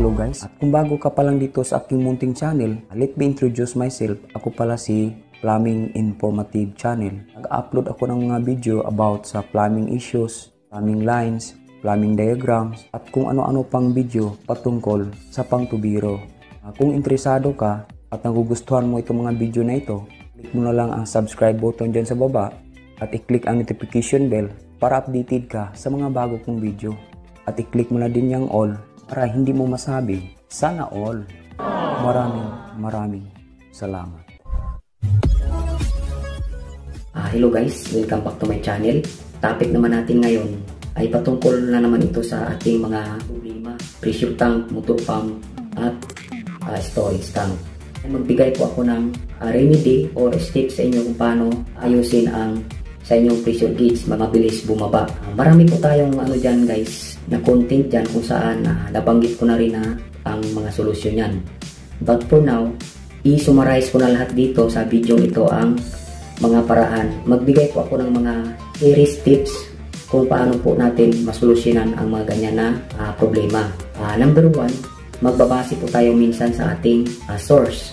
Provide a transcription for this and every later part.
Hello guys, at kung bago ka pa lang dito sa aking munting channel, let me introduce myself. Ako pala si Plumbing Informative Channel. Nag-upload ako ng mga video about sa plumbing issues, plumbing lines, plumbing diagrams, at kung ano-ano pang video patungkol sa pangtubiro. Kung interesado ka at nagugustuhan mo itong mga video na ito, click mo na lang ang subscribe button dyan sa baba at i-click ang notification bell para updated ka sa mga bago kong video. At i-click mo na din yung all para hindi mo masabi, sana all. Maraming salamat. Hello guys, welcome back to my channel. Topic naman natin ngayon ay patungkol na naman ito sa ating mga problema, pressure tank, motor pump, at storage tank. Magbigay po ako ng remedy or steps sa inyo kung paano ayusin ang sa inyong pressure gauge, mabilis bumaba. Marami po tayong dyan guys na content dyan kung saan nabanggit ko na rin na ang mga solusyon yan. But for now, i-summarize ko na lahat dito sa video ito ang mga paraan. Magbigay po ako ng mga series tips kung paano po natin masolusyonan ang mga ganyan na problema. Number 1, magbabase po tayo minsan sa ating source.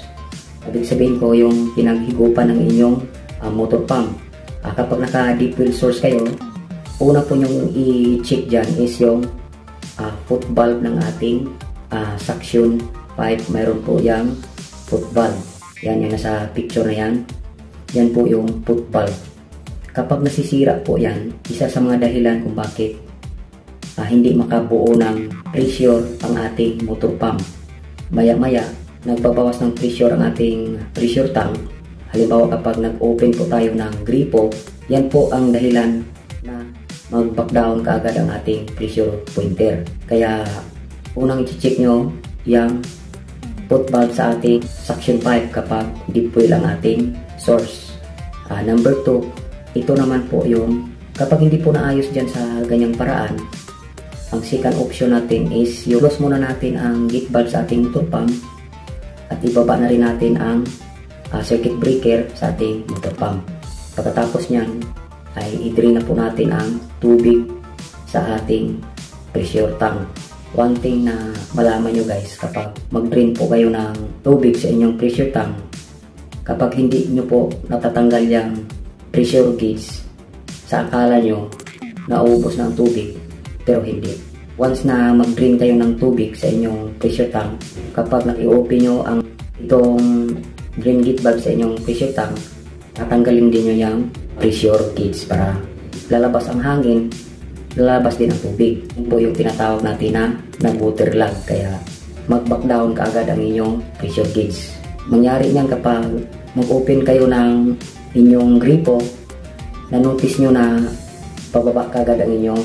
Ibig sabihin ko yung pinaghigupan ng inyong motor pump. Kapag naka-deep well source kayo, una po nyong i-check dyan is yung foot valve ng ating suction pipe. Mayroon po yung foot valve. Yan yung nasa picture na yan. Yan po yung foot valve. Kapag nasisira po yan, isa sa mga dahilan kung bakit hindi makabuo ng pressure ang ating motor pump. Maya-maya, nagbabawas ng pressure ang ating pressure tank. Halimbawa kapag nag-open po tayo ng gripo, yan po ang dahilan na mag-back down kaagad ang ating pressure pointer. Kaya unang i-check nyo yung foot valve sa ating suction pipe kapag deep well ang ating source. Number 2, ito naman po yung kapag hindi po naayos dyan sa ganyang paraan, ang second option natin is i-close muna natin ang gate valve sa ating motor pump at ibaba na rin natin ang circuit breaker sa ating motor pump. Pagkatapos nyan ay i-drain na po natin ang tubig sa ating pressure tank. One thing na malaman nyo guys, kapag mag-drain po kayo ng tubig sa inyong pressure tank, kapag hindi nyo po natatanggal yung pressure gauge, sa akala nyo naubos ng tubig, pero hindi. Once na mag-drain kayo ng tubig sa inyong pressure tank, kapag naki-open nyo ang itong drain gate valve sa inyong pressure tank, tatanggalin din nyo yung pressure gauge para lalabas ang hangin, lalabas din ang tubig. Yun po yung tinatawag natin na waterlog, kaya mag-back down kaagad ang inyong pressure gauge. Mangyari niyan kapag mag-open kayo ng inyong gripo, na-notice nyo na pababa kaagad ang inyong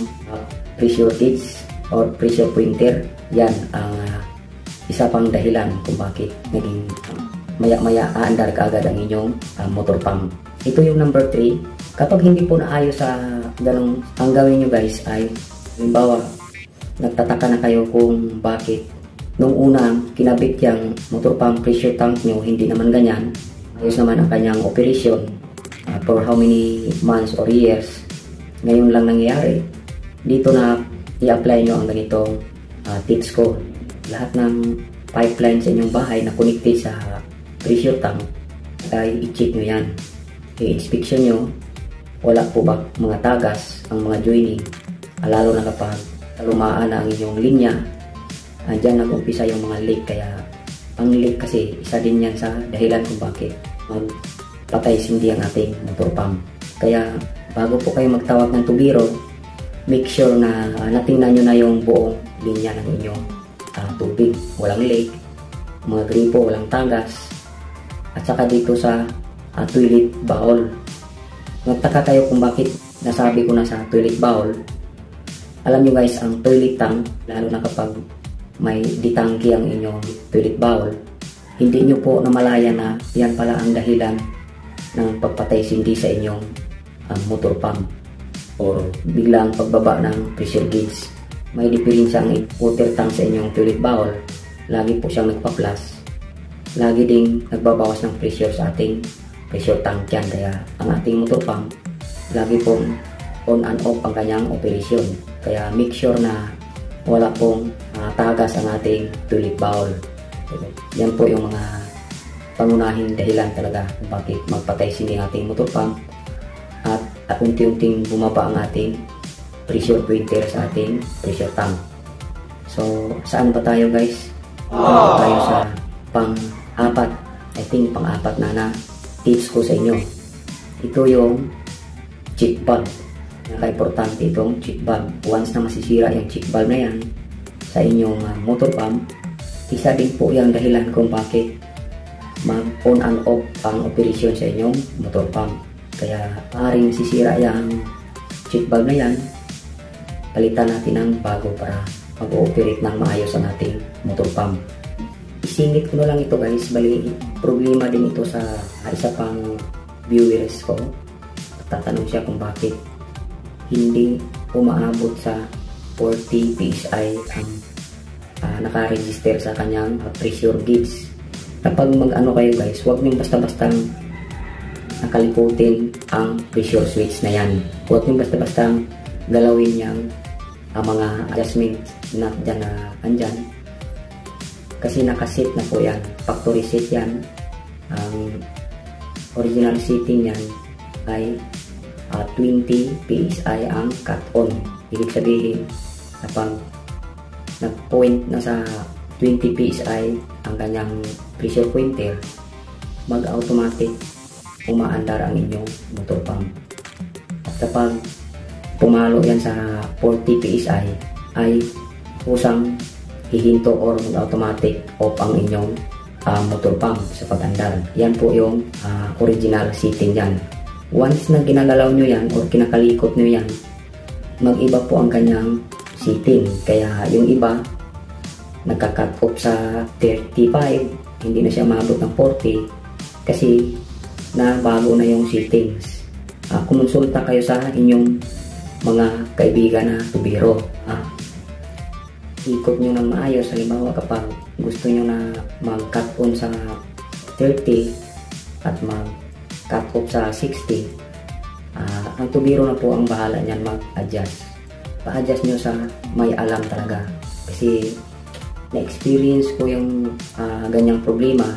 pressure gauge or pressure pointer. Yan ang isa pang dahilan kung bakit naging maya-maya aandar kaagad ang inyong motor pump. Ito yung number 3. Kapag hindi po naayos sa ganong, ang gawin nyo guys ay, halimbawa, nagtataka na kayo kung bakit nung una kinabit yung motor pump pressure tank nyo, hindi naman ganyan. Ayos naman ang kanyang operation for how many months or years. Ngayon lang nangyayari. Dito na i-apply nyo ang ganitong tips ko. Lahat ng pipeline sa inyong bahay na connected sa pressure tank ay i-check nyo yan. I-inspection nyo, wala po ba mga tagas ang mga joining, lalo na kapag talumaan na ang inyong linya, dyan nag-umpisa yung mga leak. Kaya ang leak kasi isa din yan sa dahilan kung bakit magpatay sindi ang ating motor pump. Kaya bago po kayo magtawag ng tubiro, make sure na natingnan nyo na yung buong linya ng inyong tubig, walang leak, mga gripo, walang tagas. At saka dito sa toilet bowl. Nagtaka kayo kung bakit nasabi ko na sa toilet bowl. Alam nyo guys, ang toilet tank, lalo na kapag may ditangki ang inyong toilet bowl, hindi nyo po namalaya na yan pala ang dahilan ng pagpatay sindi sa inyong motor pump or biglang pagbaba ng pressure gauge. May diferensya ang water tank sa inyong toilet bowl. Lagi po siyang nagpa-plus. Lagi ding nagbabawas ng pressure sa ating pressure tank yan. Kaya ang ating motor pump lagi pong on and off ang kanyang operation. Kaya make sure na wala pong tagas ang ating toilet bowl. Yan po yung mga pangunahing dahilan talaga kung bakit magpatay sindi ang ating motor pump at unti-unting bumaba ang ating pressure pointer sa ating pressure tank. So, saan ba tayo guys? Tayo sa pang-apat. I think pang-apat na tips ko sa inyo. Ito yung check valve. Napaka-importante itong check valve. Once na masisira yung check valve na yan sa inyong motor pump, isa din po yung dahilan kung bakit mag-on and off ang operation sa inyong motor pump. Kaya maaaring sisira yung check valve na yan, palitan natin ng bago para mag-ooperate ng maayos ang ating motor pump. Isingit ko na lang ito guys, bali problema din ito sa isa pang viewers ko. Tatanong siya kung bakit hindi umaabot sa 40 PSI ang naka-register sa kanyang pressure gauge. Kapag mag-ano kayo guys, huwag niyong basta-bastang nakalikutin ang pressure switch na yan. Huwag niyong basta-bastang galawin niyang mga adjustment na dyan na andyan. Kasi nakaset na po yan. Factory set yan. Ang original setting yan ay 20 PSI ang cut on. Ibig sabihin, kapag nag-point na sa 20 PSI ang kanyang pressure pointer, mag-automatic umaandar ang inyong motor pump. At kapag pumalo yan sa 40 PSI, ay kusang hihinto or mag-automatic off ang inyong motor pump sa pag-andar. Yan po yung original setting yan. Once na ginagalaw nyo yan or kinakalikot nyo yan, mag-iba po ang kanyang setting. Kaya yung iba nagka-cut off sa 35, hindi na siya maabot ng 40 kasi na bago na yung settings. Kumonsulta kayo sa inyong mga kaibigan na tubiro. Ikot nyo ng maayos. Halimbawa kapag gusto nyo na mag-cut on sa 30 at mag-cut off sa 60, ang tubiro na po ang bahala nyan mag-adjust. Pa-adjust nyo sa may alam talaga. Kasi na-experience ko yung ganyang problema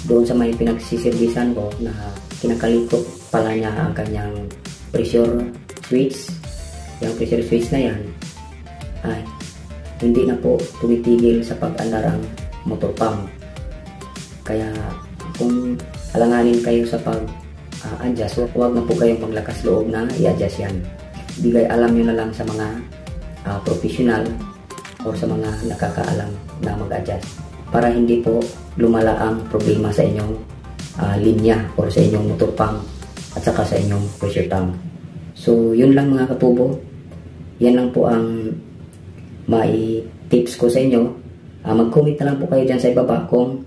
doon sa may pinagsisirbisan ko na kinakalikot pala niya ang kanyang pressure switch. Yung pressure switch na yan ay hindi na po tumitigil sa pag-andar ang motor pump. Kaya kung alanganin kayo sa pag-adjust, huwag na po kayong maglakas loob na i-adjust yan. Bigay alam nyo na lang sa mga professional o sa mga nakakaalam na mag-adjust para hindi po lumala ang problema sa inyong linya o sa inyong motor pump at saka sa inyong pressure tank. So yun lang mga katubo, yan lang po ang may tips ko sa inyo. Mag-comment na lang po kayo dyan sa ibaba kung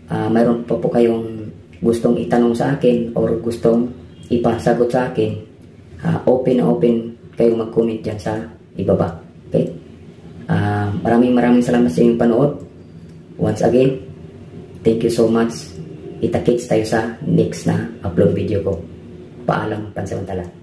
mayroon pa po kayong gustong itanong sa akin or gustong ipasagot sa akin. Open na open kayong mag-comment dyan sa ibaba. Okay? Maraming salamat sa inyong panood. Once again, thank you so much. Kita-kits tayo sa next na upload video ko. Paalam pansamantala.